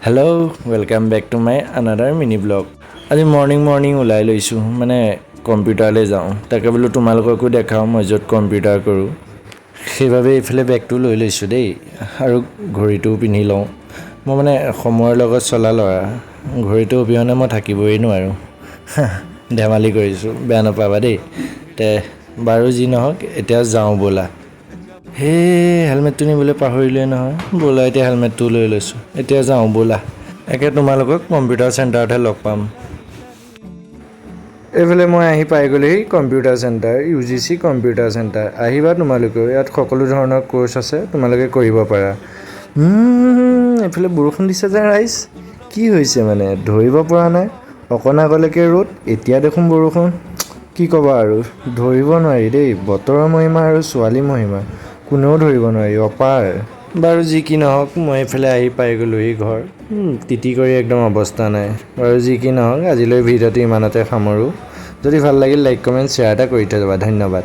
Hello' welcome back to my another mini vlog. আজি morning ওলাই লৈছোঁ, মানে কম্পিউটাৰলৈ যাওঁ। তাকে বোলো তোমালোককো দেখাওঁ মই য'ত কম্পিউটাৰ কৰোঁ। সেইবাবে এইফালে বেগটো লৈ লৈছোঁ দেই, আৰু ঘড়ীটোও পিন্ধি লওঁ। মই মানে সময়ৰ লগত চলা ল'ৰা, ঘড়ীটো অবিহনে মই থাকিবই নোৱাৰোঁ। ধেমালি কৰিছোঁ, বেয়া নাপাবা দেই। তে বাৰু যি নহওক, এতিয়া যাওঁ ব'লা। সেই হেলমেটটো নিবলৈ পাহৰিলোৱে নহয়, ব'লা এতিয়া হেলমেটটো লৈ লৈছোঁ। এতিয়া যাওঁ ব'লা, একে তোমালোকক কম্পিউটাৰ চেণ্টাৰতহে লগ পাম। এইফালে মই আহি পাই গ'লোহি computer centre, UGC computer centre. আহিবা তোমালোকেও, ইয়াত সকলো ধৰণৰ ক'ৰ্চ আছে, তোমালোকে কৰিব পাৰা। এইফালে বৰষুণ দিছে যে ৰাইজ, কি হৈছে মানে ধৰিব পৰা নাই। অকণ আগলৈকে ৰ'দ, এতিয়া দেখোন বৰষুণ। কি ক'বা আৰু, ধৰিব নোৱাৰি দেই। বতৰৰ মহিমা আৰু ছোৱালী মহিমা কোনেও ধৰিব নোৱাৰি, অপাৰ। বাৰু যি কি নহওক, মই এইফালে আহি পাই গ'লোহি ঘৰ। তিতি কৰি একদম অৱস্থা নাই। বাৰু যি কি নহওক, আজিলৈ ভিডিঅ'টো ইমানতে সামৰোঁ। যদি ভাল লাগিল লাইক কমেণ্ট শ্বেয়াৰ এটা কৰি থৈ যাবা, ধন্যবাদ।